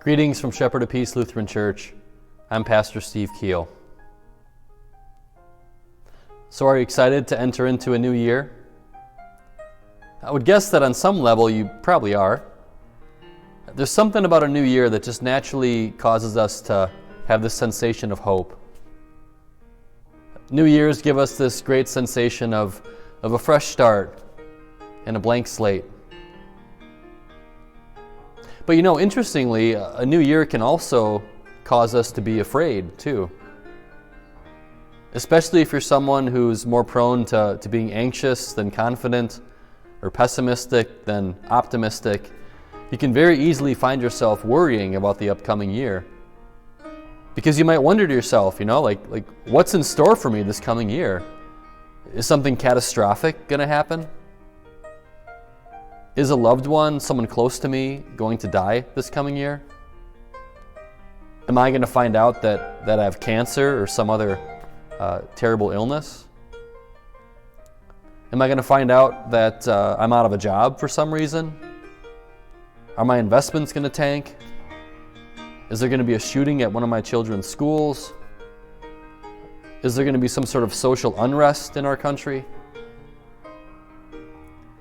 Greetings from Shepherd of Peace Lutheran Church. I'm Pastor Steve Keel. So are you excited to enter into a new year? I would guess that on some level you probably are. There's something about a new year that just naturally causes us to have this sensation of hope. New years give us this great sensation of a fresh start and a blank slate. But interestingly, a new year can also cause us to be afraid too. Especially if you're someone who's more prone to being anxious than confident, or pessimistic than optimistic, you can very easily find yourself worrying about the upcoming year. Because you might wonder to yourself, like what's in store for me this coming year? Is something catastrophic going to happen? Is a loved one, someone close to me, going to die this coming year? Am I going to find out that I have cancer or some other terrible illness? Am I going to find out that I'm out of a job for some reason? Are my investments going to tank? Is there going to be a shooting at one of my children's schools? Is there going to be some sort of social unrest in our country?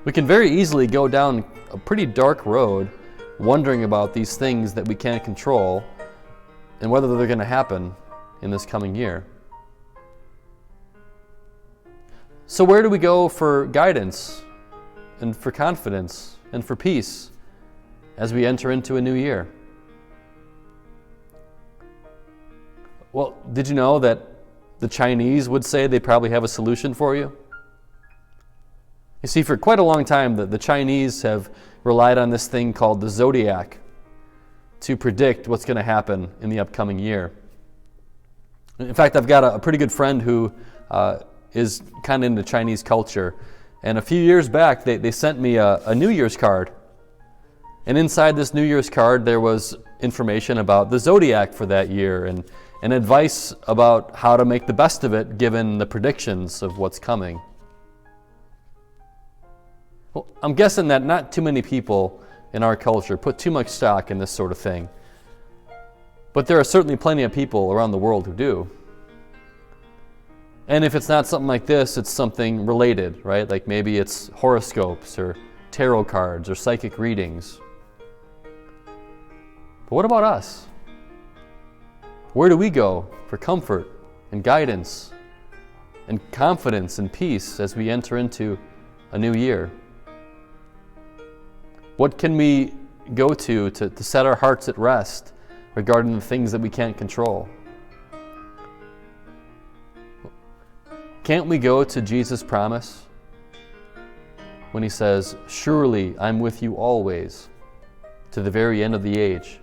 We can very easily go down a pretty dark road wondering about these things that we can't control and whether they're going to happen in this coming year. So where do we go for guidance and for confidence and for peace as we enter into a new year? Well, did you know that the Chinese would say they probably have a solution for you? You see, for quite a long time, the Chinese have relied on this thing called the zodiac to predict what's going to happen in the upcoming year. In fact, I've got a pretty good friend who is kind of into Chinese culture. And a few years back, they sent me a New Year's card. And inside this New Year's card, there was information about the zodiac for that year and advice about how to make the best of it given the predictions of what's coming. Well, I'm guessing that not too many people in our culture put too much stock in this sort of thing. But there are certainly plenty of people around the world who do. And if it's not something like this, it's something related, right? Like maybe it's horoscopes or tarot cards or psychic readings. But what about us? Where do we go for comfort and guidance and confidence and peace as we enter into a new year? What can we go to set our hearts at rest regarding the things that we can't control? Can't we go to Jesus' promise when he says, "Surely I'm with you always, to the very end of the age"?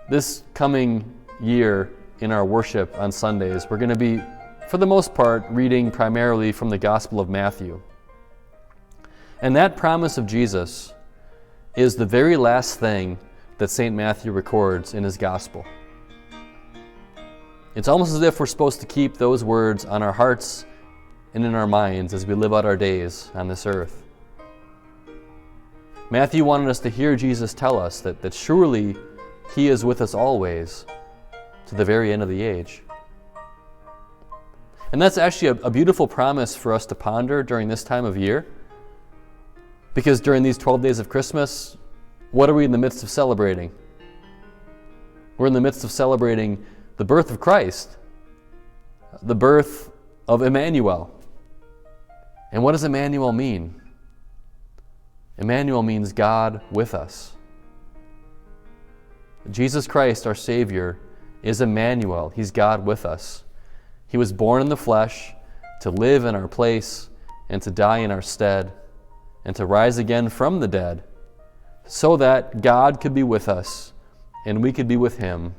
This coming year in our worship on Sundays, we're going to be, for the most part, reading primarily from the Gospel of Matthew. And that promise of Jesus is the very last thing that St. Matthew records in his Gospel. It's almost as if we're supposed to keep those words on our hearts and in our minds as we live out our days on this earth. Matthew wanted us to hear Jesus tell us that surely he is with us always to the very end of the age. And that's actually a beautiful promise for us to ponder during this time of year. Because during these 12 days of Christmas, what are we in the midst of celebrating? We're in the midst of celebrating the birth of Christ, the birth of Emmanuel. And what does Emmanuel mean? Emmanuel means God with us. Jesus Christ, our Savior, is Emmanuel. He's God with us. He was born in the flesh to live in our place and to die in our stead, and to rise again from the dead, so that God could be with us and we could be with him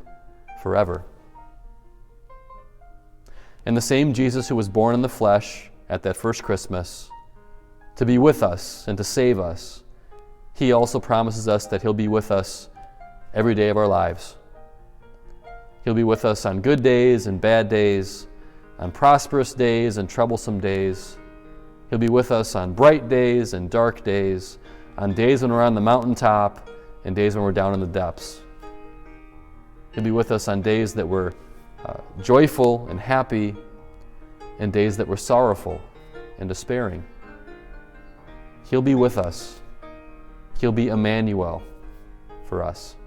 forever. And the same Jesus who was born in the flesh at that first Christmas to be with us and to save us, he also promises us that he'll be with us every day of our lives. He'll be with us on good days and bad days, on prosperous days and troublesome days. He'll be with us on bright days and dark days, on days when we're on the mountaintop and days when we're down in the depths. He'll be with us on days that we're joyful and happy and days that we're sorrowful and despairing. He'll be with us. He'll be Emmanuel for us.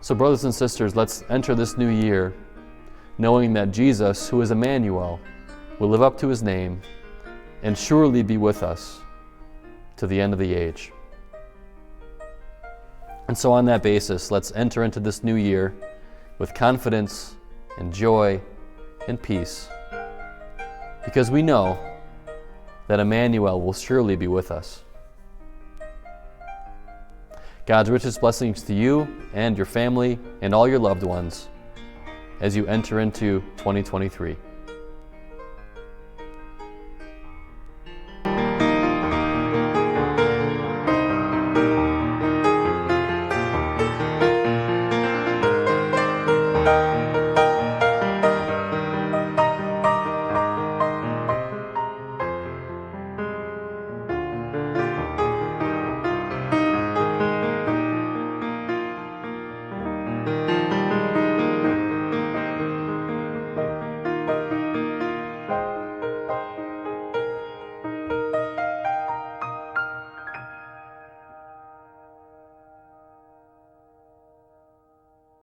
So brothers and sisters, let's enter this new year knowing that Jesus, who is Emmanuel, will live up to his name and surely be with us to the end of the age. And so on that basis, let's enter into this new year with confidence and joy and peace, because we know that Emmanuel will surely be with us. God's richest blessings to you and your family and all your loved ones as you enter into 2023.